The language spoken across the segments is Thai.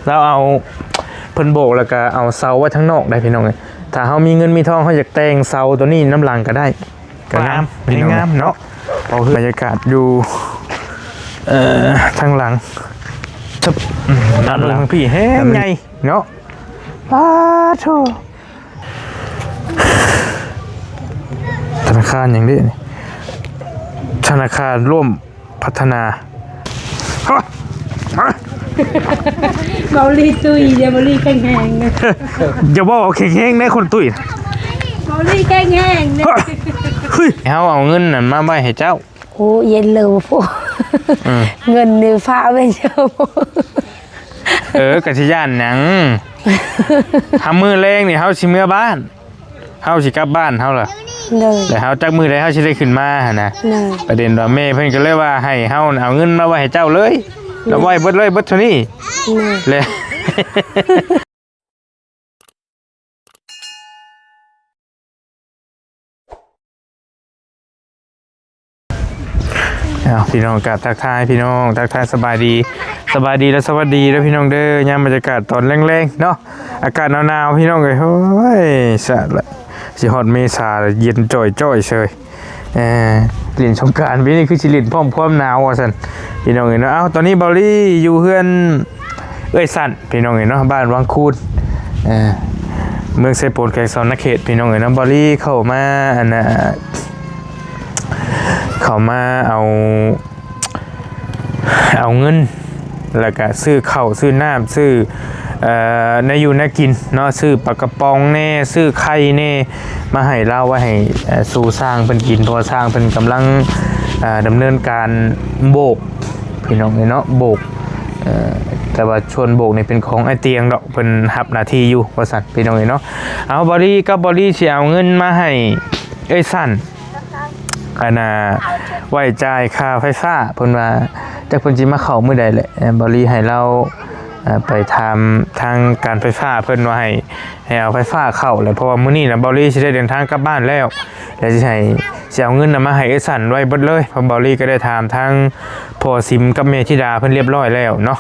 เราเอาเพิ่นโบกแล้วก็เอาเสาไว้ทั้งนอกได้พี่น้องเลยถ้าเฮามีเงินมีทองเฮาอยากแต่งเสาตัวนี้น้ำหลังก็ได้ก็งามงามเนาะเอาบรรยากาศอยู่ทางหลังทึบด้านหลังพี่แห้งใหญ่เนาะโธ่ธนาคารอย่างนี้ธนาคารร่วมพัฒนาเบาลีตุยเดี๋ยวเบาลีแข็งแห้งเนี่ยอย่าบอกเอาแข็งๆได้คนตุ้ยเบาลีแข็งแห้งเนี่ยเฮ้ยเอาเงินนั่นมาไว้ให้เจ้าโอ้เย็นเลยพวกเงินนี่ฟ้าเป็นเจ้ากะสิย่านหนังทำมือแรงนี่เฮาสิเมื่อบ้านเฮาสิกลับบ้านเฮาล่ะแต่เฮาจักมือใดเฮาสิได้ขึ้นมาหั่นน่ะประเด็นว่าแม่เพิ่นก็เลยว่าให้เฮาเอาเงินมาไว้ให้เจ้าเลยแล้วไว้เบิดเลยเบิดเท่านี้เลยพี่น้องกับทักทายพี่น้องทักทายสบายดีและสวัสดีแล้วพี่น้องเด้อยามบรรยากาศตอนแรงๆเนาะอากาศหนาวๆพี่น้องเอ้ยโอ้ยสะละสิฮอดเมษาเย็นจ่อยๆเฉยเล่นสงกรานต์ปีนี้คือสิเล่นพร้อมความหนาวว่าซั่นพี่น้องเอ้ยเนาะตอนนี้เบาลี่อยู่เฮือนเอ้ยสั่นพี่น้องเอ้ยเนาะบ้านวังคูนเมืองไซโปนแขกซอนนเขตพี่น้องเอ้ยเนาะเบาลี่เข้ามาเขามาเอาเงินแล้วก็ซื้อข้าวซื้อน้ำซื้อในอยู่ในกินเนาะซื้อปลากระป๋องแน่ซื้อไข่แน่มาให้เล่าว่าให้สู่สร้างเป็นกินตัวสร้างเป็นกำลังดำเนินการโบกพี่น้องเนาะโบกแต่ว่าชวนโบกนี่เป็นของไอเตียงดอกเป็นหับนาทีอยู่ว่าสั่นพี่น้องเนาะเอาบอดี้ก็บอดี้สิเอาเงินมาให้ไอ้สั่นไว้จ่ายค่าไฟฟ้าเพิ่นว่าจากเพิ่นสิมาเข้ามื้อใดแหละบริให้เราไปทำทางการไฟฟ้าเพิ่นว่าให้เอาไฟฟ้าเข้าแล้วเพราะว่ามื้อนี้น่ะบริสิได้เดินทางกลับบ้านแล้วสิเอาเงินมาให้ไอ้สั่นไว้เบิดเลยเพราะบริก็ได้ถามทางพ่อซิมกับแม่ธิดาเพิ่นเรียบร้อยแล้วเนาะ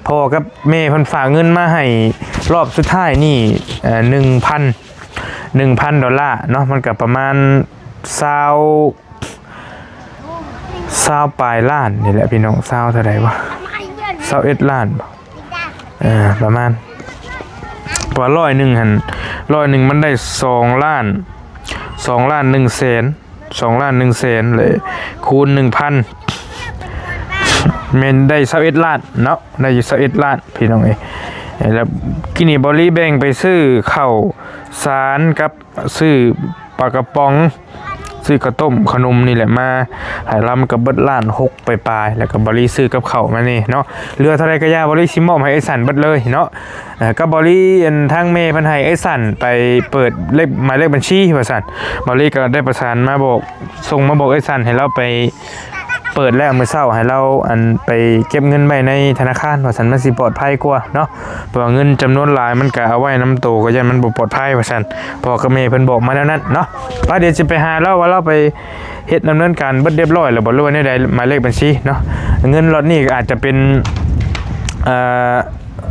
พ่อกับแม่เพิ่นฝากเงินมาให้รอบสุดท้ายนี่1,000 เนาะมันก็ประมาณ20ปลายล้านนี่แหละพี่น้อง20เท่าไหร่วะ21ล้านประมาณพอ100หั่น100มันได้2ล้าน1แสน2ล้าน1แสนเลยคูณ 1,000 แม่นได้21ล้านเนาะได้อยู่21ล้านพี่น้องแล้วกินนี่บริแบ่งไปซื้อข้าวสารกับซื้อปลากระป๋องซื้อกระต้มขนมนี่แหละมาหายลำกับเบิดล้าน6ปลายแล้วก็บริซื้อกับเขามานี่เนาะเรือเท่าไรก็ย่าบริซิมอมให้ไอ้สันเบิดเลยเนาะก็บริทางเมย์พันให้ไอ้สันไปเปิดเลขหมายเลขบัญชีประสานบริก็ได้ประสานมาบอกส่งมาบอกไอ้สันให้เราไปเปิดแล้วเมื่อเช้าให้เราไปเก็บเงินไว้ในธนาคารว่าสันมันสิปลอดภัยกว่าเนาะเพราะเงินจำนวนหลายมันก็เอาไว้น้ำโตก็ยันมันบ่ปลอดภัยว่าสันพอกระเมย์เพิ่นบอกมาแล้วนั้นเนาะว่าเดี๋ยวจะไปหาเราว่าเราไปเฮ็ดดำเนินการเบิดเรียบร้อยแล้วบ่รู้ว่าในใดหมายเลขบัญชีเนาะเงินล็อตนี้ก็อาจจะเป็น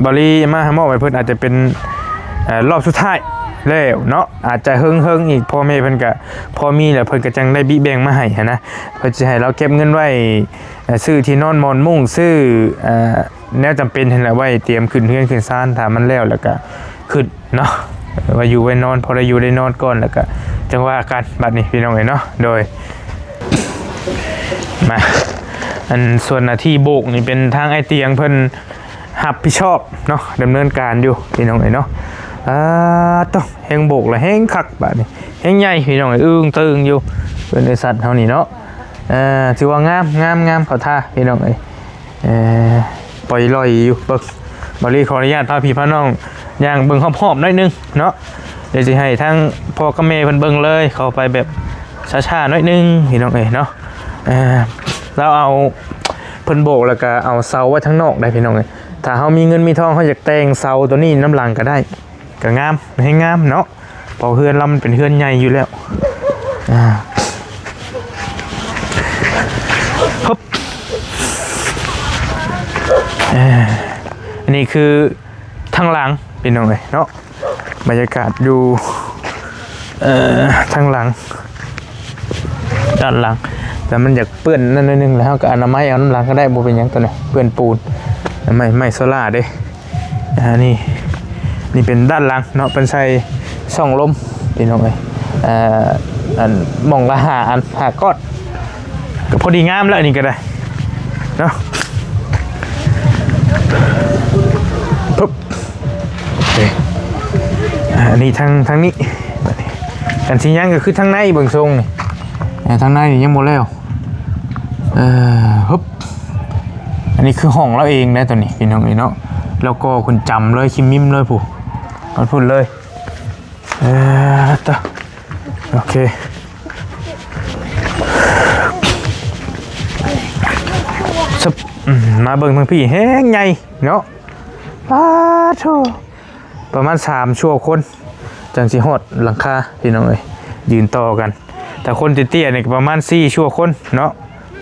บริมาหาหมอไปเพิ่นอาจจะเป็นรอบสุดท้ายแล้วเนาะอาจจะเฮิงอีกพ่อแม่เพิ่นก็พอมีแล้วเพิ่นก็จังได้บิแบ่งมาให้นะเพิ่นสิให้เราเก็บเงินไว้ซื้อที่นอนมอนมุ้งซื้อแนวจำเป็นนั่นแหละไว้เตรียมขึ้นเฮือนขึ้นศาลถ้ามันแล้วก็ขึ้นเนาะว่าอยู่ไว้นอนพอได้อยู่ได้นอนก่อนแล้วก็จังว่ากันบัดนี้พี่น้องเนาะโดยมาส่วนหน้าที่โบกนี่เป็นทางไอเตียงเพิ่นรับผิดชอบเนาะดำเนินการอยู่พี่น้องเนาะต้องแห้งโบกและแห้งคักแบบนี้แห้งใหญ่พี่น้องอึ้งตึงอยู่เป็นไอสัตว์เท่านี้เนาะถือว่างามเขาท่าพี่น้องปล่อยลอยอยู่เบิกบริขออนุญาตพาพี่พาน้องย่างเบิ่งหอบๆหน่อยนึงเนาะเดี๋ยวจะให้ทั้งพ่อกับแม่เพิ่นเบิ่งเลยเข้าไปแบบช้าๆหน่อยนึงพี่น้องเนาะเราเอาเพิ่นโบกแล้วก็เอาเสาไว้ทั้งนอกได้พี่น้องถ้าเฮามีเงินมีทองเฮาอยากแต่งเสาตัวนี้น้ำหลังก็ได้ก็งามให้งามเนาะพอเฮือนเรามันเป็นเฮือนใหญ่อยู่แล้วฮึบอันนี้คือ ทางหลังพี่น้องเลยเนาะบรรยากาศอยู่ทางหลังด้านหลังแต่มันอยากเปื้อนนั่นนิดนึงแล้วก็อนามัยเอาน้ำหลังก็ได้บ่เป็นหยังตัวนี้เปื้อนปูนไม่โซล่าเด้นี่เป็นด้านหลังเนาะเป็นใส่ช่องลมพี่น้องเลยอันมองละหาก้อนก็พอดีงามแล้วนี่ก็ได้เนาะปุ๊บโอเคอันนี้ทางนี้กันที่ยังก็คือทางในเบิ่งทรงนี่ทางในยังหมดแล้วปุ๊บอันนี้คือห้องเราเองนะตัวนี้พี่น้องเนาะแล้วก็คุณจำเลยคิมมิมเลยผู้มันพูดเลยต่อโอเคมาเบิ่งทางพี่แห้งใหญ่เนาะประมาณ3 ชั่วคนจังสิฮอดหลังคาพี่น้องเอ้ยยืนต่อกันแต่คนเตี้ยๆเนี่ยประมาณ4 ชั่วคนเนาะ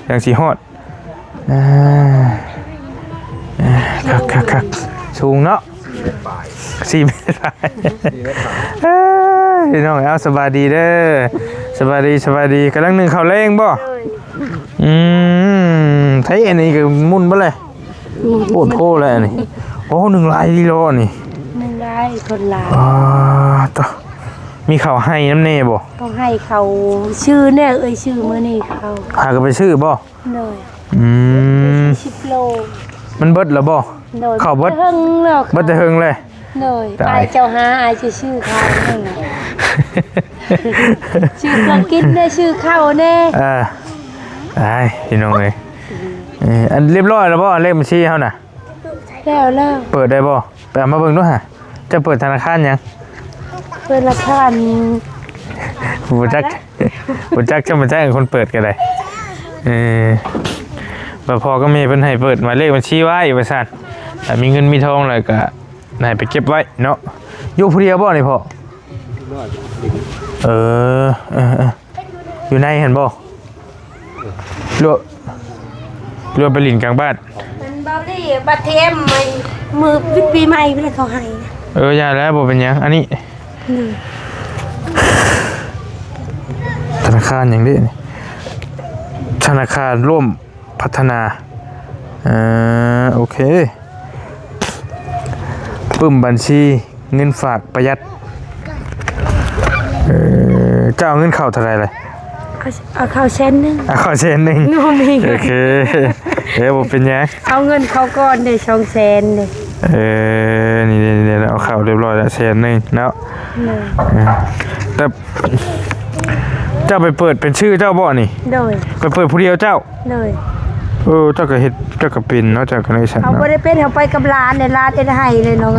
จังสิฮอดคักสูงเนาะ4 เมตรพี่น้องเอาสบายดีเด้อสบายดีกำลังนึ่งข้าวแรงบ่ไทยอันนี้ก็มุ่นบ่เลยปวดโพเลยอันนี้โอ้1 ลายกิโลนี่1 ลายคนลายต่อมีข้าวให้น้ำเน่บ่ต้องให้เขาชื่อแน่ชื่อมื้อนี้เขาพากันไปชื่อบ่เลย10 โลมันเบิดแล้วบ่ข้าวเบิดเบิดจะหึงเลยเลยอายเจ้าหาอายจะชื่อเขานั่นแหละชื่อของกินได้ชื่อข้าวแน่พี่น้องเอ้ยอันเรียบร้อยแล้วบ่เลขบัญชีเฮาน่ะแล้วเปิดได้บ่ไปเอามาเบิ่งดูฮะจะเปิดธนาคารยังเปิดธนาคารบ่จักจะมาแจ้งคนเปิดก็ได้พอก็มีเพิ่นให้เปิดหมายเลขบัญชีไว้ว่าซั่นถ้ามีเงินมีทองแล้วก็ให้ไปเก็บไว้เนาะอยู่ผู้เดียวบ่นี่พ่ออยู่ในเห็นบ่เรือไปหลินกลางบ้านมันบ่ได้บัตรเทมมือปีใหม่เพิ่นเขาให้อย่าแล้วบ่เป็นหยังอันนี้ธนาคารหยังดิธนาคารร่วมพัฒนาโอเคปึ้มบัญชีเงินฝากประหยัดเจ้าเงินเข้าเท่าไหร่เลยเอาเข้า1 เซนเข้า1 เซนโอเคบ่เป็นหยังเอาเงินเขาก่อนได้2 แสนเลยนี่เอาเข้าเรียบร้อยแล้ว1 เซนเนาะแต่เจ้าไปเปิดเป็นชื่อเจ้าบ่นี่เลยไปเปิดผู้เดียวเจ้าเลยเจ้าก็เฮ็ดเจ้าก็เป็นเนาะเจ้าก็ได้ฉันเอาบ่ได้เป็นเอาไปกับร้านเนี่ยร้านเอ็ดให้เลยน้อง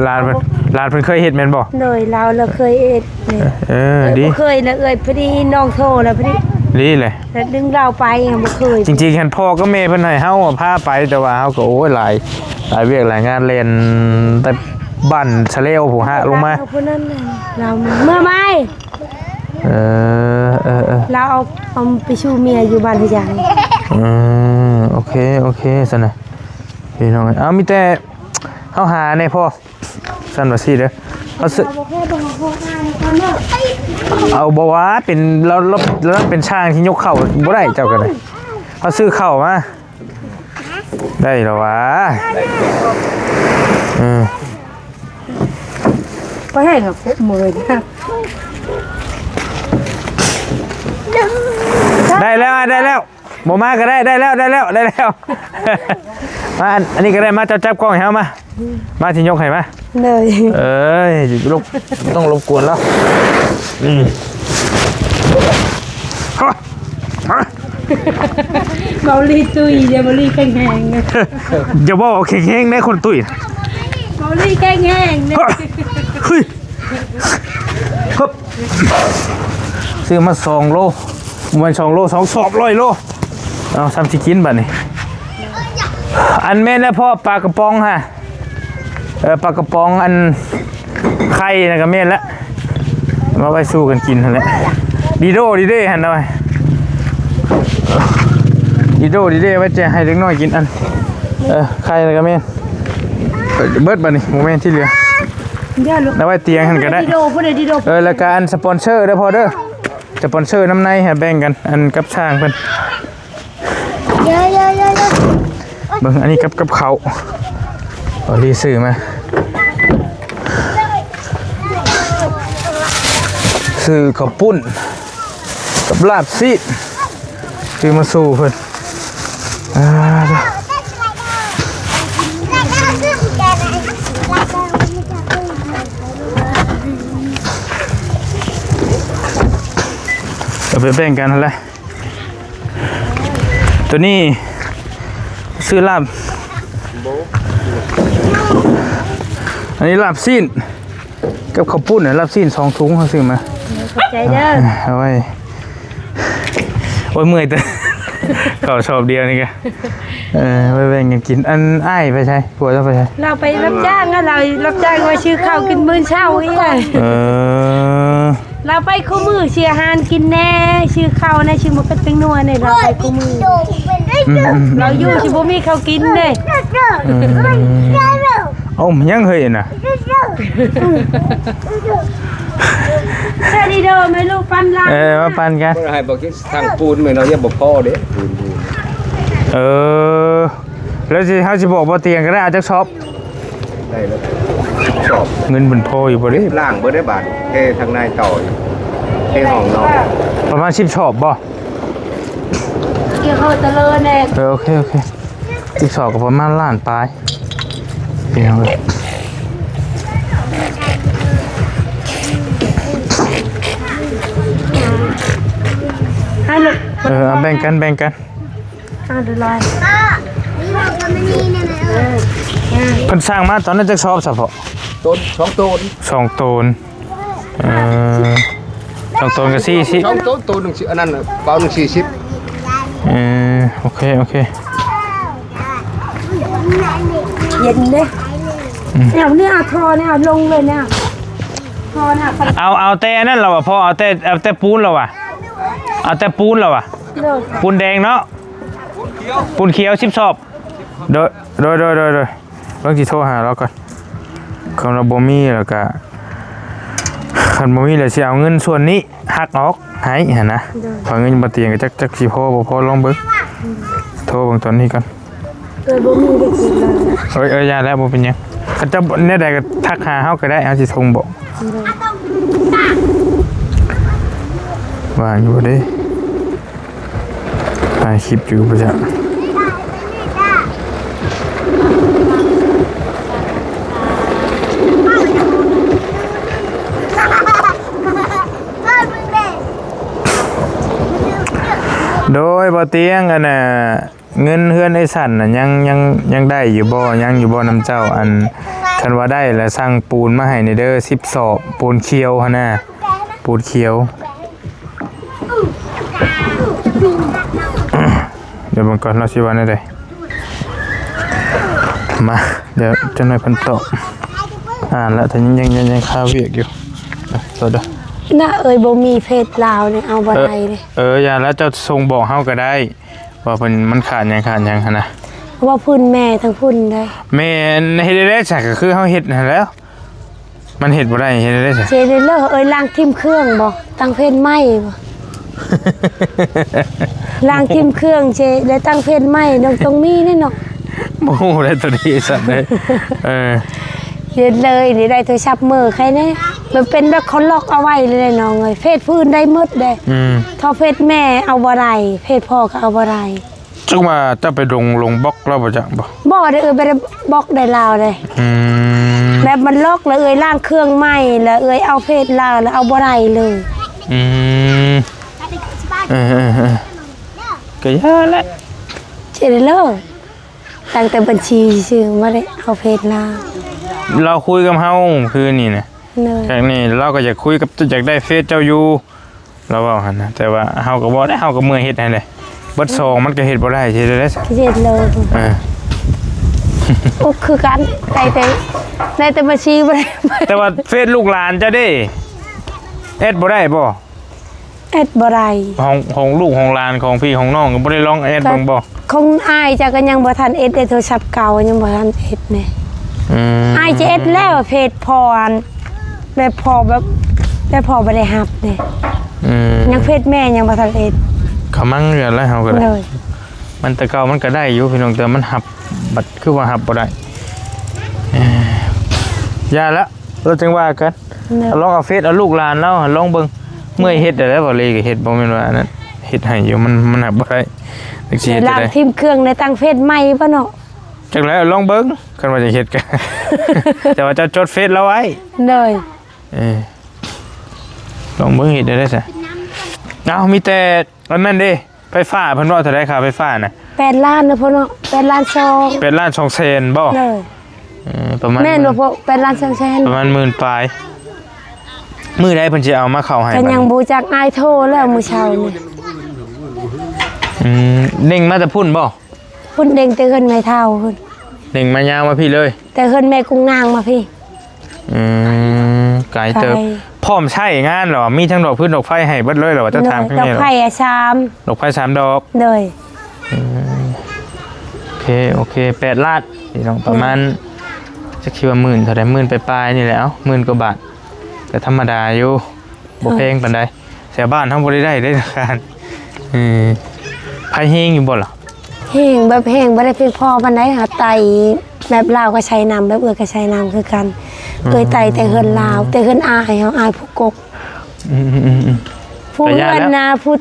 ร้านเพิ่นเคยเฮ็ดแม่นบ่เลยเราเคยเอ็ดนี่ดีบ่เคยนะพอดีน้องโทรแล้วพอดีเลยแล้วดึงเราไปบ่เคยจริงๆคันพ่อก็แม่เพิ่นให้เฮาพาไปแต่ว่าเฮาก็โอ้ยหลายเวียกหลายงานเล่นแต่บ้านชะเลวผู้หะลงมาผู้นั้นน่ะเราเมื่อไม่เราเอาไปชูเมียอยู่บ้านพะยางโอเคซั่นน่ะพี่น้องเอามีแต่เฮาหาในพ่อซั่นว่าซี่เด้อเอาซื้อเอาบ่ว่าเป็นเราเป็นช่างที่ยกเข้าบ่ได้เจ้าก็ได้เอาซื้อเข้ามาได้แล้ววะไปให้กับมื้อนะได้แล้วบ่มาก็ได้แล้วมาอันนี้ก็ได้มาจับกล้องให้เฮามาที่ยกให้มาเลยลูกต้องรบกวนแล้วเบาลีตุ้ยอย่าเบาลีแข็งอย่าบอกแข็งได้คนตุ้ยเบาลีแข็งเนี่ยเฮ้ยซื้อมา2 โลมัน2 โล200 โลเอาทำสิกินบัดนี้อันแม่นะพ่อปลากระป๋องฮะปลากระป๋องอันไข่นะกับแม่ละมาไปสู้กันกินนั่นแหละดีเด้หันหน่อยดีเด้ไว้จะให้เด็กน้อยกินอันไข่นะกับแม่ เบิดบัดนี้โมเมนต์ที่เหลือ เดี๋ยวลูก แล้วไว้เตียงหันก็ได้ ดิโดพูดเลยดิโด แล้วก็อันสปอนเซอร์เด้อพอเด้อสปอนเซอร์น้ำในฮะแบ่งกันอันกับช่างเพิ่น เยอะ เบิ่งอันนี้กับเขาเอารีซื้อมาซื้อข้าวปุ้นกับลาบซีดซื้อมาสู่เพิ่นเอาไปแบ่งกันอะไรตัวนี้ซื้อลาบอันนี้ลาบซีนกับข้าวปุ้นเนี่ยลาบซีน2 ถุงเขาซื้อมา ใจเด้อ เอาไว้โอ้ยเมื่อยแต่เขาชอบเดียวนี่แกไปแบ่งกันกินอันอ้ายไปใช่ผัวจะไปใช่ เราไปรับจ้างอะเรารับจ้างว่าชื่อข้าวกินมื้อเช้าอีก เราไปคู่มือเชียร์ฮานกินแน่ชื่อข้าวนะชื่อมาเป็นนัวเนี่ยเราไปคู่มือเราอยู่ชิบุมีข้าวกินเลย โอ้มันยังเฮยน่ะ แค่ดีเด้อไม่ลูกปันละ มาปันกัน บ่ให้บอกทางปูนเหมือนเราเรียกบ่พอเด้ปูน แล้วสิเขาจะบอกว่าเตียงก็ได้อาจจะช็อป ได้แล้วชอบ เงินบนโพอยู่บ่ดิ ล่างบ่ได้บาทเททางในต่อเทห้องนอน ประมาณ10ช็อปบ่ เกี่ยวเขาตะเลอแน่ โอเค10ช็อปก็ประมาณล้านปลายเดี๋ยวเลยให้ลูก แบ่งกัน ดูลอย เพิ่นสร้างมาตอนนั้นจะชอบเฉพาะ ต้น2ต้น 2 โตน2 โตนก็4สิ 2ต้นต้นนึงสิอันนั้นเบานึง40 โอเค เย็นเลยเนี่ยทอเนี่ยลงเลยเนี่ยทอเนี่ย เอาแต่นั่นเราอ่ะพอเอาแต่ปูนเราอ่ะเอาแต่ปูนเราอ่ะ เลิก ปูนแดงเนาะปูนเขียว10 ชอบโดยเรื่องที่โทรหาเราก่อนคำเราบ่มีแล้วก็คันบ่มีแล้วสิเอาเงินส่วนนี้หักออกให้หั่นนะพอเงินบ่เตียงก็จักสิพอบ่พอลองเบิ่งโทรเบิ่งตอนนี้ก่อน บ่มีได้กินเลย อย่าแล้วบ่เป็นหยังเขาจะแน่ใดก็ทักหาเฮาก็ได้เฮาสิส่งบอกว่าอยู่บ่เด้ถ่ายคลิปอยู่บ่จ๊ะโดยบ่เตียงอันน่ะเงินเฮือนไอ้สั่นน่ะยังได้อยู่บ่ยังอยู่บ่นำเจ้าอันคันว่าได้แล้วสั่งปูนมาให้ในเด้อ10 ศอกปูนเขียวหั่นน่ะปูนเขียวเดี๋ยวเบิ่งก่อนเราสิว่าแนวใดมาเดี๋ยวจังได๋เพิ่นตอบแล้วแต่ยังคาเวียกอยู่ตัวเด้อ น่าบ่มีเพศลาวเนี่ยเอาบ่ได้เลย อย่าแล้วเจ้าส่งบอกเฮาก็ได้ว่าเพิ่นมันขาดหยังหั่นน่ะ ว่าพุ่นแม่ทั้งพุ่นได้ แม่เฮ็ดได้ซะก็คือเฮาเฮ็ดนั่นแหล้ว มันเฮ็ดบ่ได้เฮ็ดได้ซะ เจเดเลอร์ล้างทิ่มเครื่องบ่ตั้งเพศไหม้บ่ล้างทิ่มเครื่องเจได้ตั้งเพศไหม้น้องตรงมีแน่เนาะ บ่ฮู้ได้ตัวนี้สัตว์เลยเย็นเลยนี่ได้โทรศัพท์มือใครแน่มันเป็นแบบเขาล็อกเอาไว้เลยน้องเอ้ยเพศพื้นได้หมดเด้เท่าเพศแม่เอาบ่ได้เพศพ่อก็เอาบ่ได้ จังว่าจะไปลงบล็อกแล้วบ่จักบ่ บ่ได้ไปได้บล็อกได้ลาวเลยแบบมันล็อกแล้วล้างเครื่องใหม่แล้วเอาเพศลาวแล้วเอาบ่ได้เลย ก็ยาแหละ เจเดเลอร์ตั้งแต่บัญชีชื่อบ่ได้เอาเพศลาว เราคุยกับเฮาคือนี่นะ เนย จากนี้เราก็อยากคุยกับอยากได้เฟซเจ้าอยู่เราเว้าหั่นนะแต่ว่าเฮาก็บ่ได้เฮาก็เมื่อยเฮ็ดให้เลยเบิด2มันก็เฮ็ดบ่ได้สิได้ซะ เจเดเลอร์โอ้คือกันได้แต่บัญชีบ่ได้ แต่ว่าเฟซลูกหลานเจ้าเด้เอ็ดบ่ได้บ่ แอดบ่ได้ ของลูกของหลานของพี่ของน้องก็บ่ได้ลองแอดเบิ่งบ่ คงอายจะก็ยังบ่ทันเอ็ดได้โทรศัพท์เก่ายังบ่ทันเอ็ดแน่ ไอเจเอ็ดแล้วเพจพรแบบพอแบบบ่ได้รับนี่ยังเพจแม่ยังบ่ทันเอ็ด เขามั่งเรือนแล้วเฮาก็ได้ เลย มันแต่เก่ามันก็ได้อยู่พี่น้องแต่มันหับบัดคือว่าหับบ่ได้อย่าละเราจึงว่ากัน เลย ลองเอาเฟซเอาลูกหลานแล้วลองเบิ่งเมื่อยเฮ็ดได้แล้วบ่เลยก็เฮ็ดบ่แม่นว่าอันนั้นเฮ็ดให้อยู่มันหับบ่ได้จังซี่เฮ็ด ล้าง ได้ ทิมเครื่องในตั้งเฟซใหม่ป่ะเนาะ จังแล้วลองเบิ่งคันว่าจะเฮ็ดกัน แต่ว่าจะจดเฟซเราไว้ เลย ลองเบิ่งเฮ็ดได้ซะเอามีแต่อันนั้นเด้ไฟฟ้าเพิ่นว่าเท่าใดค่าไฟฟ้าน่ะ 8 ล้านนะพ่อเนาะ8 ล้านซอง เป็นล้าน2แสนบ่ เลย ประมาณ แม่นบ่พ่อ8 ล้าน2แสน ประมาณหมื่นปลายมื้อใดเพิ่นสิเอามาเข้าให้ กัน บัด ยัง นี้ บ่จักอายโทรแล้วมื้อเช้านี่ เด้งมาแต่พุ่นบ่ พุ่นเด้งแต่เฮินไม่เท่าพุ่น เด้งมายาวมาพี่เลย แต่เฮินแม่กุ้งนางมาพี่ ไกลเติบ ไกล พร้อมใช้งานเหรอมีทั้งดอกพื้นดอกไฟให้เบิดเลยเหรอว่าจะถามข้าง ดอก ในเหรอ ไผ่อะชาม ดอกไฟ3ดอก เลย โอเค8ล้านพี่น้องประมาณจะคิดว่าหมื่นเท่าใดหมื่นปลายๆนี่แหละหมื่นกว่าบาทก็ธรรมดาอยู่บ่แพงปานใดแถวบ้านทำบ่ได้ได้ทางการไผเฮงอยู่บ่ล่ะ แห้งแบบแห้งบ่ได้เพียงพอปานใดหาไตแบบลาวก็ใช้น้ำแบบก็ใช้น้ำคือกันเคยไตแต่เฮินลาวแต่เฮินอายเฮาอายผู้กก ผู้ ระยะ เงิน แล้ว นะพูด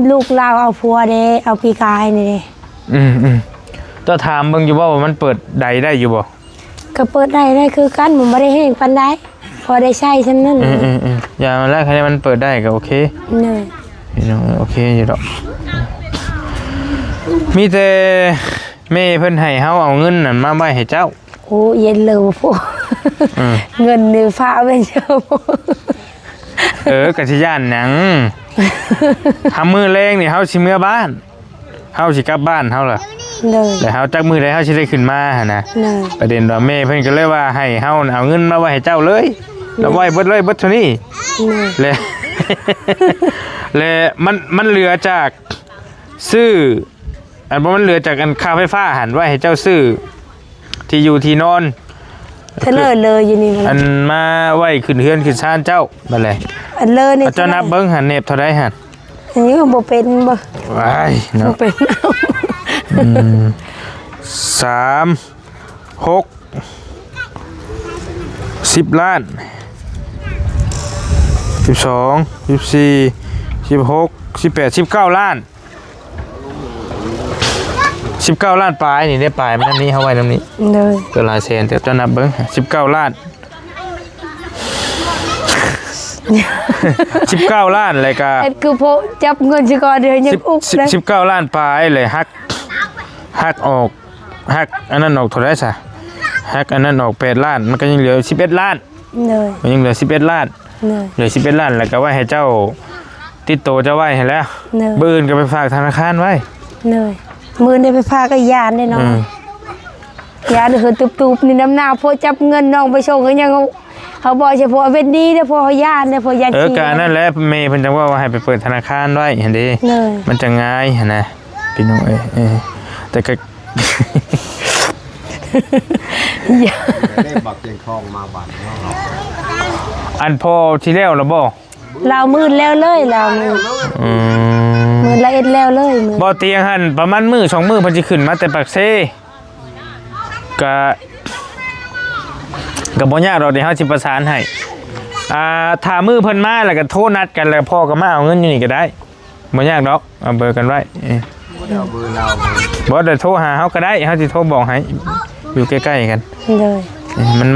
ลูกเราเอาผัวเด้เอาปีกายนี่เด้ ต้องถามเบิ่งอยู่ว่ามันเปิดใดได้อยู่บ่ ก็เปิดได้คือกันมันบ่ได้แห้งปานใดพอได้ใช้ฉันนั่น อย่ามาแรกให้มันเปิดได้ก็โอเค เนย พี่น้องโอเคอยู่ดอกมีแต่แม่เพิ่นให้เฮาเอาเงินนั่นมาไว้ให้เจ้า โอ้เย็นเลยพวกเงินนี่ฟ้าเป็นเจ้า กะสิย่านหยังทำมือแรงนี่เฮาสิเมื่อบ้านเฮาสิกลับบ้านเฮาล่ะ เลย แล้วเฮาจักมือใดเฮาสิได้ขึ้นมาหั่นนะ เนย ประเด็นว่าแม่เพิ่นก็เลยว่าให้เฮาเอาเงินมาไว้ให้เจ้าเลยแล้วไว้เบิดเลยเบิดเท่านี้ เนย และมันเหลือจากซื้ออันบ่มันเหลือจากอันค่าไฟฟ้าหันไว้ให้เจ้าซื้อที่อยู่ที่นอน เธอเลยอยู่นี่ อันมาไว้ขึ้นเฮือนขึ้นชานเจ้าบัดเลย อันเลยนี่ เอาเจ้านับเบิ่งหันเน็บเท่าใดหัน อันนี้ก็บ่เป็นบ่ ว้าย บ่ เนาะ เป็นเอา 3 6 10 ล้าน 12 14 16 18 19 ล้าน 19 ล้านปลายนี่ได้ปลายมันอันนี้เฮาไว้นำนี้ เลย ก็หลายแสนแต่จะนับเบิ่ง19 ล้าน 19 ล้านเลยก็ เอ็ดคือพวกจับเงินสิก่อนเดี๋ยวยังอุกเลย 19 ล้านปลายเลยหักออกหักอันนั้นออกเท่าไหร่ซะหักอันนั้นออก8ล้านมันก็ยังเหลือ11ล้าน เลย มันยังเหลือ11ล้าน เลย เหลือ11ล้านแล้วก็ไว้ให้เจ้าติดโตเจ้าไว้ให้แล้ว เลย เบิ่อื่นก็ไปฝากธนาคารไว้ เลยมือได้ไปพาก็ยานได้เนาะ ยาเดือดตุบๆนี่น้ำหน้าพอจับเงินน้องไปส่งก็ยังเขาบอกเฉพาะเวทนี้เด้อพอยานเด้อพอยาน ก็อันนั้นแหละเมย์เพิ่นจังว่าให้ไปเปิดธนาคารไว้เห็นดิ เลย มันจะง่ายหั่นนะพี่น้องแต่ก็ ได้บักเจียงทองมาบ้านเนาะ อันพอที่แล้วล่ะบ่ เรามืดแล้วเลยเรามืดมืดละเอ็ดแล้วเลยมืด บ่เตียงหั่นประมาณมื้อ2มื้อเพิ่นสิขึ้นมาแต่ปากเซก็บ่ยากดอกเดี๋ยวเฮาสิประสานให้ถ้ามื้อเพิ่นมาแล้วก็โทรนัดกันแล้วพ่อก็มาเอาเงินอยู่นี่ก็ได้บ่ยากดอกเอาเบอร์กันไว้ เอาเบอร์เรา บ่ได้โทรหาเฮาก็ได้เฮาสิโทรบอกให้อยู่ใกล้ๆกัน เลย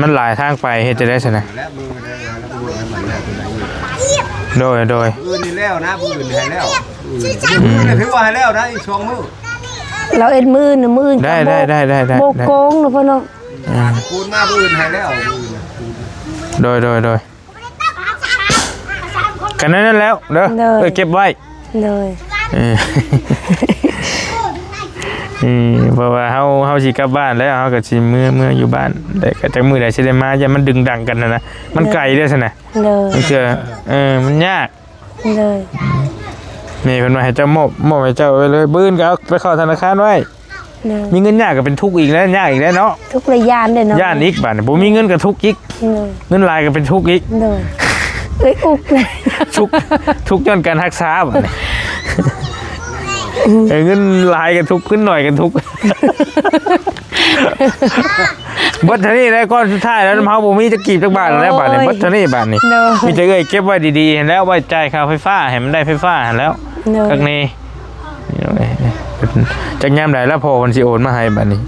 มันหลายทางไปเฮ็ดจะได้ซั่นน่ะ และเบอร์ได้แล้วเบอร์ให้มันแล้วตัวไหนอยู่ โดย อื่นนี่แล้วนะผู้อื่นให้แล้วอื่นนี่ถือว่าให้แล้วนะอีก2มื้อ เราเอ็ดมืดนะมืด ได้ โบกโกงนะพ่อเนาะ คูณมาผู้อื่นให้แล้วอื่น โดยกันนั้นแล้วเด้อเก็บไว้ เลย เพราะว่าเฮาสิกลับบ้านแล้วเฮาก็สิเมื่ออยู่บ้านแต่ก็จักมื้อใดสิได้มาอย่ามันดึงดังกันนะมันไกลเด้อซั่นน่ะ เลย มันเจอมันยาก เลย นี่เพิ่นว่าให้เจ้ามอบให้เจ้าไว้เลยบื้นก็เอาไปเข้าธนาคารไว้ เลย มีเงินยากก็เป็นทุกข์อีกแล้วยากอีกแล้วเนาะ ทุกระยานเลยเนาะ ย่านอีกบาดนี้บ่มีเงินก็ทุกข์อีก เลย เงินหลายก็เป็นทุกข์อีก เลยเอ้ยอุกเลย ทุกข์ย้อนการรักษาบาดนี้เงินหลายก็ทุกข์ขึ้นหน่อยก็ทุกข์บัดเท่านี้แล้วก้อนสุดท้ายแล้วน้ำเฮาบ่มีจะกีบจักบาทแล้วบาดนี้บัดเท่านี้บาดนี้มีแต่เอ้ยเก็บไว้ดีๆแล้วไว้จ่ายค่าไฟฟ้าให้มันได้ไฟฟ้าแล้ว เลย กักนี้จักยามใดแล้วพอมันสิโอนมาให้บัดนี้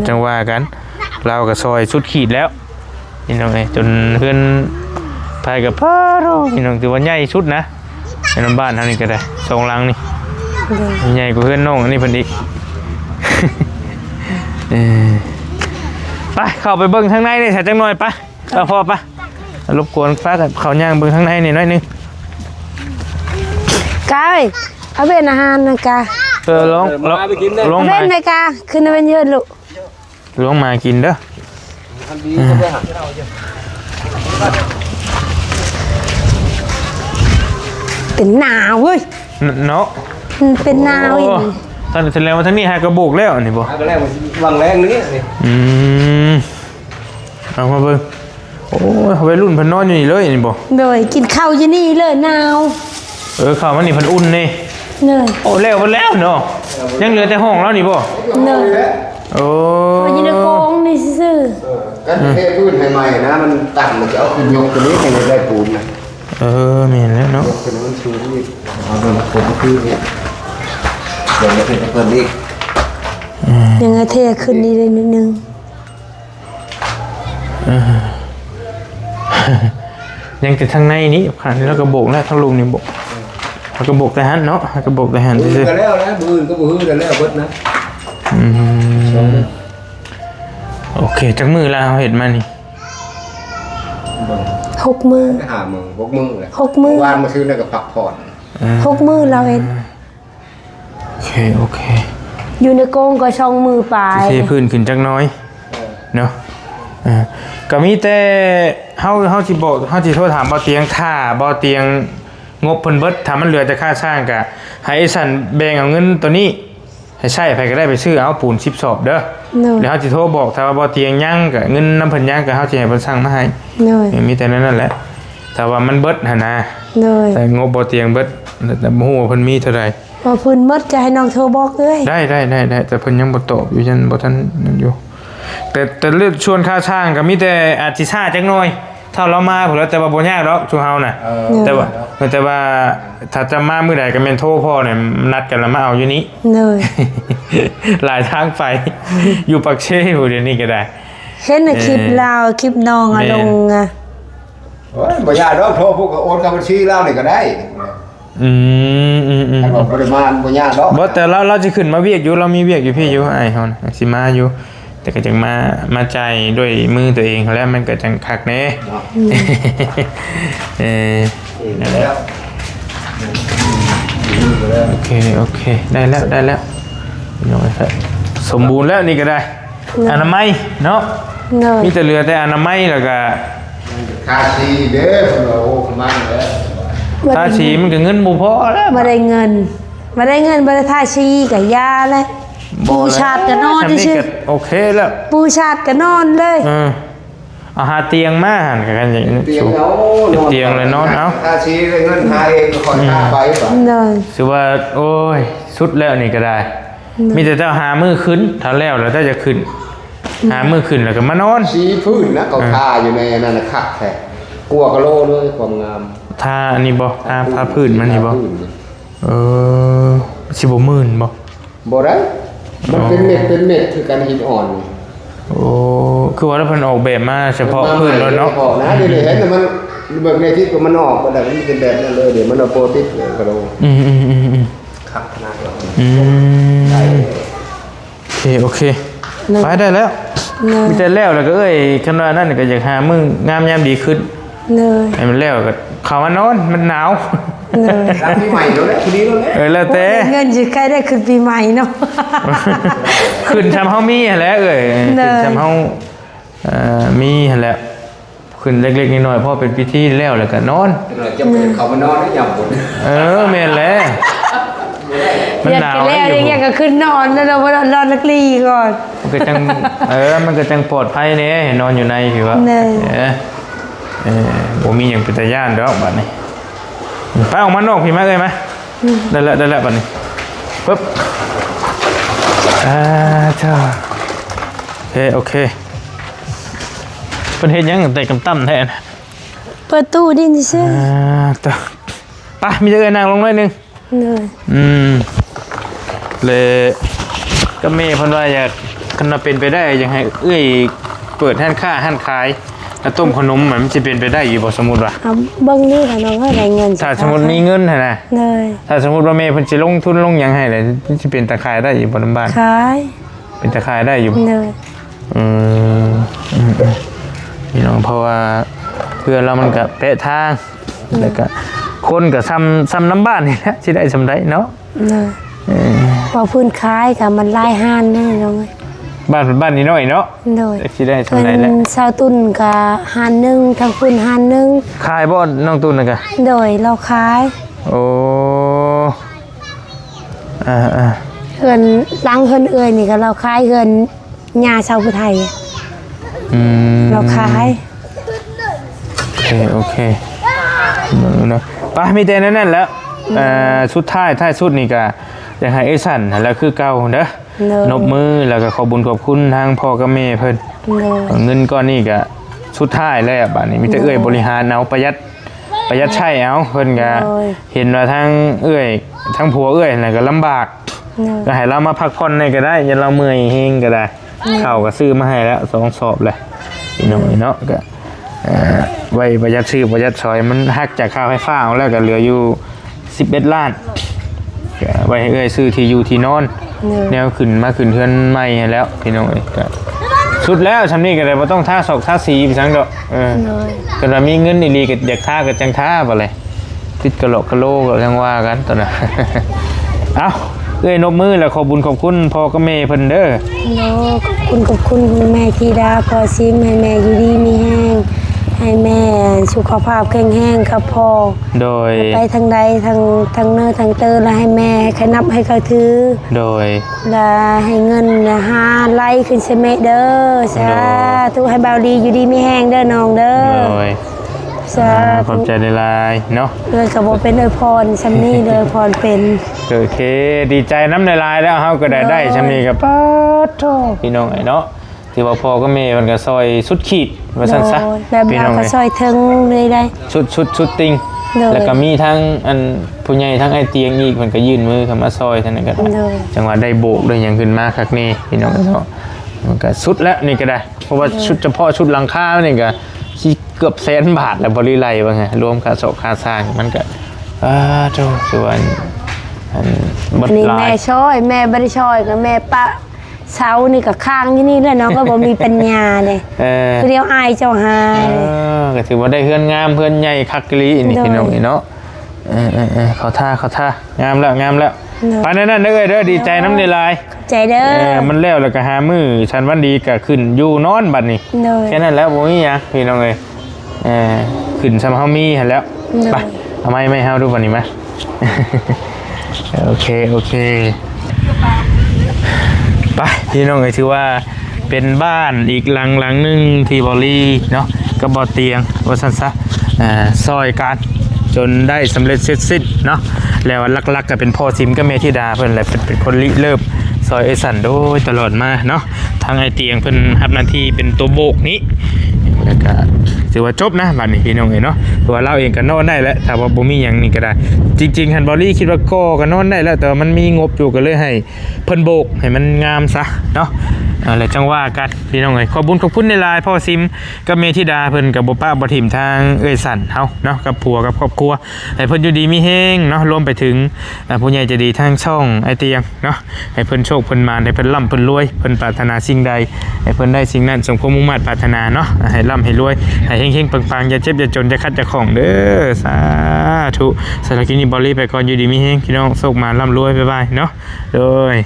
จังว่ากันเราก็ซอยสุดขีดแล้วนี่น้องเอ้ยจนเพื่อนพายกับพ่อนี่น้องถือว่าใหญ่สุดนะในน้ำบ้านเท่านี้ก็ได้สองหลังนี่ เลย ใหญ่กว่าเพื่อนน้องอันนี้เพิ่นอีก ไปเข้าไปเบิ่งข้างในนี่ถ้าจังหน่อยไปพอปะรบกวนฟ้ากับเขาย่างเบิ่งข้างในนี่หน่อยนึง กายเอาเป็นอาหารนะกา ลองลอง เอา มา เป็นนะกาขึ้นมาเป็นเยอะลูก ลองมากินเด้อ เป็นหนาวเว้ย เนาะ มันเป็นหนาวอีก ท่านแสดงว่าทั้งนี้หากระโบกแล้วนี่บ่ ก็แรกมันวางแรงนี้นี่ เอามาเบิ่งโอ้ยวัยรุ่นเพิ่นนอนอยู่นี่เลยนี่บ่ เลยกินข้าวอยู่นี่เลยหนาว ข้าวมันนี่เพิ่นอุ่นนี่ เลย โอ้แล้วบ่แล้วเนาะยังเหลือแต่ห้องแล้วนี่บ่ เลย โอ้ มันอยู่ในกรงนี่ซื่อ กันเทพื้นใหม่ๆนะมันต่ำมันจะเอาขึ้นยกตัวนี้ให้ได้ปูนนะ แม่นแล้วเนาะ ขึ้นมันชูนี่เอาเป็นผมคือนี่เดี๋ยวจะเป็นเพิ่มอีก ๆยังไงเทขึ้นนี่เลยนิดนึง ยังแต่ทางในนี้ผ่านแล้วกระโบกแล้วทางลุมนี่บ่กระโบกแต่หันเนาะกระโบกแต่หัน มือ ซื่อ กันแล้วนะมือก็มือกันแล้วเบิดนะ โอเคจักมือแล้วเฮ็ดมานี่ 6 มือ หามือพกมือแหละ 6 มือ วานมาซื้อแล้วก็พักผ่อน 6 มือเราเอง โอเค อยู่ในกรงก็ช่องมือปลาย เทพื้นขึ้นจักหน้อยเนาะก็มีแต่เฮาสิบอกเฮาสิโทรถามบ่เตียงท่าบ่เตียงงบเพิ่นเบิดถ้ามันเหลือแต่ค่าสร้างก็ให้ไอ้สันแบ่งเอาเงินตัวนี้ให้ใช้ไผก็ได้ไปซื้อเอาปูน10 สอบเด้อ เนย เดี๋ยวเฮาสิโทรบอกถ้าว่าบ่เตียงยังก็เงินน้ำเพิ่นยังก็เฮาสิให้เพิ่นสั่งมาให้ เนย มีแต่นั้นแหละแต่ว่ามันเบิดหั่นนะ เนย แต่งบบ่เตียงเบิดแต่บ่ฮู้ว่าเพิ่นมีเท่าใด พอพื้นมดจะให้น้องโทรบอกเอ้ย ได้แต่เพิ่นยังบ่ตอบอยู่ยันบ่ทันนั่นอยู่แต่เรื่องชวนค่าช่างก็มีแต่อาจสิช้าจักหน่อยถ้าเรามาพุ่นแล้วแต่ว่าบ่ยากดอกชูเฮาน่ะแต่ว่าถ้าจะมามื้อใดก็แม่นโทรพ่อเนี่ยนัดกันแล้วมาเอาอยู่นี้ เนย หลายทางไป อยู่ปากเช่อยู่เดี๋ยวนี้ก็ได้ เห็นในคลิปเราคลิปน้องอะลงอะ โอ้ยบ่ยากดอกโทรพวกก็โอนเข้าบัญชีเรานี่ก็ได้ อืม ถ้าบอกปริมาณบ่ยากดอก บ่แต่เราจะขึ้นมาเวียกอยู่เรามีเวียกอยู่พี่อยู่ไอ้เฮาน่ะสิมาอยู่ แต่ก็จังมาใจายด้วยมือตัวเองแล้วมันก็จังคักแน่ นั่นแหละ แล้ว โอเคได้แล้วน้อยครับสมบูรณ์แล้วนี่ก็ได้อนามัยเนาะ เนย มีแต่เหลือแต่อนามัยแล้วก็ คาซีเด้อเพิ่นว่าโอ้ประมาณแล้ว ถ้าสีมันก็เงินบ่พอแล้ว มาได้เงินมาได้ท่าชีกับยาเลยปูชาดก็นอนที่ชื่อ โอเคแล้ว ปูชาดก็นอนเลย เอาหาเตียงมาหันกันอย่างนี้ เตียงเอา เตียงเลยนอนเอา คาซีเลยเงินหาเองก็คอยค่าไปป่ะ เนย ถือว่าโอ้ยสุดแล้วนี่ก็ได้ มีแต่เจ้าหามือขึ้นถ้าแล้วถ้าจะขึ้น หามือขึ้นแล้วก็มานอน ซีพื้นนะเขาทาอยู่ในนั่นน่ะคักแท้กลัวกะโลเลยความงาม ถ้าอันนี้บ่ถ้าพื้นมันนี่บ่ พื้นี่ สิบ่มื่นบ่ บ่ได้มันเป็นเม็ดคือการหินอ่อนนี่ โอ้คือว่าแล้วเพิ่นออกแบบมาเฉพาะพื้นแล้วเนาะ ออกนะเดี๋ยวนี้เห็นแต่มันเบิกในที่ก็มันออกก็ได้มันเป็นแบบนั้นเลยเดี๋ยวมันเอาโปรติกกะโล อืม คักขนาดนั้น โอเคไปได้แล้ว เนย มีแต่แล้วก็คันว่านั่นก็อยากหามึงงามยามดีขึ้น เนย ให้มันแล้วก็เข้ามานอนมันหนาว เนย ร้านที่ใหม่แล้วแหละทีนี้แล้วแหละ แล้วแต่ เงินอยู่ใครได้ขึ้นปีใหม่เนาะ ขึ้นทำเฮามีหั่นแหล้วเนขึ้น ย ทำเฮามีหั่นแหละขึ้นเล็กๆน้อยๆพอเป็นพิธีแล้วก็นอน จะเป็นเขามานอนได้ยามบน แม่นแล้ว มัน เย็น หนาว กันแล้ว อยู่ ยังก็ขึ้นนอนแล้วเรานอนนักลีก่อน มันก็จังมันก็จังปลอดภัยเนี่ยนอนอยู่ในผิวว่า เนย บ่มีอย่างเป็นตาย่านดอกบัดนี้ไปออกมานอกพี่มาเลยไหมได้แล้วบัดนี้ปึ๊บจ้าโอเคเป็นเฮ็ดหยังแต่กำตั้มแท้นะ เปิดตู้ดินซื่อ ต่อไปมีจะเอ่ยนางลงหน่อยหนึง เนย เลยก็เมย์เพิ่นว่าอยากคันว่าเป็นไปได้อยากให้เอ้ยเปิดห้านค้าห้านขายแล้วต้มขนมมันสิเป็นไปได้อยู่บ่สมมุติว่า เอาเบิ่งนี่ค่ะน้องก็ได้เงิน ถ้าสมมุติมีเงินหั่นน่ะ เนย ถ้าสมมุติว่าเมย์เพิ่นสิลงทุนลงหยังให้เลยมันสิเป็นตาขายได้อยู่บ่นำบ้าน ขาย เป็นตาขายได้อยู่ เนย พี่น้องเพราะว่าเพื่อนเรามันก็เปะทางแล้วก็คนก็ซ้ำน้ำบ้านนี่แหละสิได้สำได้เนาะ เนยพอพื้นขายกับมันลายห้านแน่น้อง บ้านนี้น้อยเนาะ เนย สิได้ เพิ่ สำได้แหละ นชาวตุนกับห้านหนึงทางพื้นห้านหนึง ขายบ่น้องตุนน่ะก็ โดยเราขาย โอ้เฮือนล้างเฮือนเอ่ยนี่ก็เราขายเฮือนญาชาวพุไทย เราขาย โอเคเนาะไปมีแต่นั่นแล้วสุดท้ายสุดนี่ก็อยากให้ไอ้สั่นแล้วคือเก่าเด้อ เนย นบมือแล้วก็ขอบคุญขอบคุณทางพ่อกับแม่เพิ่น เนย เงินก้อนนี้ก็สุดท้ายแล้วบัดนี้มีแต่เอื้อยบริหารเอาประหยัดใช้เอาเพิ่นก็เห็นว่าทั้งเอื้อยทั้งผัวเอื้อยน่ะก็ลำบาก เนย ก็ให้เรามาพักผ่อนได้ก็ได้อย่าเราเมื่อยเฮงก็ได้ข้าวก็ซื้อมาให้แล้ว2 สอบเลยพี่น้องเนาะก็ไว้ประหยัดซื้อประหยัดซอยมันหักจากค่าไฟฟ้าเอาแล้วก็เหลืออยู่11 ล้านก็ไว้ให้เอื้อยซื้อที่อยู่ที่นอน แนวขึ้นเทือนใหม่ให้แล้วพี่น้องเอ้ยก็สุดแล้วชำนี้ก็เลยบ่ต้องท่าศอกท่าสีพี่สังดอกก็ว่ามีเงินอีหลีก็อยากท่าก็จังท่าบ่เลยติดกะโหลกกะโหลก็จังว่ากันตอนนั้น เอ้าเอ้ยนบมือแล้วขอบคุญขอบคุณพ่อกับแม่เพิ่นเด้อ โลขอบคุณคุณแม่ธีดาพอซิมให้แม่อยู่ดีมีแห้งให้แม่สุขภาพแข็งแรงครับพ่อ โดย ไปทางใดทางเนื้อทางเตอแล้วให้แม่ขนับให้เขาถือ โดย และให้เงิน5ไล่ขึ้นเสมเด้อสาธุให้เบาดีอยู่ดีมีแห้งเด้อน้องเด้อ โดย สา ขอบ ธุ ใจหลายๆเนาะ เลยก็บ่เป็นพรซำนี้เลยพรเป็น โอเคดีใจน้ำหลายๆแล้วเฮาก็ได้ชำนี้ก็ป๊าดโธ่พี่น้องไอ้เนาะที่ว่าพ่อกับแม่มันก็ซอยสุดขีดว่าซั่นซะ แบบ พี่ เรา น้อง ก็ เอ้ย ซอยถึงเลยได้ ชุดติง โดย แล้วก็มีทั้งอันผู้ใหญ่ทั้งไอเตียงอีกมันก็ยื่นมือเข้ามาซอยท่านนั้นก็ได้ โดย จังหวะได้โบกได้หยังขึ้นมาคักนี่พี่น้องเนาะมันก็สุดแล้วนี่ก็ได้ เพราะว่าชุดเฉพาะชุดหลังคานี่ก็สิเกือบ100,000 บาทแล้วบ่ได้ไล่ว่าไงรวมค่าเสาค่าสร้างมันก็โธ่ส่วนอันหมด นี่ หลา แม่ ย ช่อยแม่บ่ได้ช่อยกับแม่ปะเสานี่ก็ค้างที่นี่แหล้วน้องก็บ่มีปัญญาเด้ คือเดียวอายเจ้าหาย ก็ถือว่าได้เฮือนงามเฮือนใหญ่คักกะลีนี่พี่น้องนี่เนาะเขาท่างามแล้วไปนั่นเด้อดีใจน้ำในลาย ใจเด้อ มันแล้วก็หามือฉันวันดีก็ขึ้นอยู่นอนบัดนี้ โดย แค่นั้นแล้วบ่มีหยังพี่น้องเอ้ยขึ้นซำเฮามีหั่นแล้ว ได้ ไปทำไมไม่เฮาดูบัดนี้มา โอเคไปพี่น้องเอ้ยถือว่าเป็นบ้านอีกหลังนึงที่บอลี่เนาะก็บ่เตียงว่าซั่นซะซอยกันจนได้สำเร็จเสร็จสิ้นเนาะแล้วหลักๆก็เป็นพ่อซิมกับแม่ธิดาเพิ่นแหละเป็นคนริเริ่มซอยไอ้สันโดยตลอดมาเนาะทางไอ้เตียงเพิ่นรับหน้าที่เป็นตัวโบกนี้แล้วก็ถือว่าจบนะบัดนี้พี่น้องเอ้ยเนาะตัวเราเองก็นอนได้แล้วถ้าว่าบ่มีหยังนี่ก็ได้จริงๆฮันบอลี่คิดว่าก็นอนได้แล้วแต่ว่ามันมีงบอยู่ก็เลยให้เพิ่นโบกให้มันงามซะเนาะอะไรจังว่ากันพี่น้องเอ้ยขอบคุณในไลน์พ่อซิมกับเมธิดาเพิ่นกับบ่ป้าบ่ถิ่มทางเอ้ยสันเฮาเนาะกับผัวกับครอบครัวให้เพิ่นอยู่ดีมีแฮงเนาะรวมไปถึงผู้ใหญ่ใจะดีทางช่องไอเตียงเนาะให้เพิ่นโชคเพิ่นมานให้เพิ่นร่ำเพิ่นรวยเพิ่นปรารถนาสิ่งใดให้เพิ่นได้สิ่งนั้นสมความมุ่งมั่นปรารถนาเนาะให้ร่ำให้รวยให้เฮงๆปังๆอย่าเจ็บอย่าจนอย่าคัดอย่าของเด้อสาธุสำหรับคลิปนี้บอลลี่ไปก่อนอยู่ดีมีแฮงพี่น้องโชคมาร่ำรวยบ๊ายบายเนาะโดย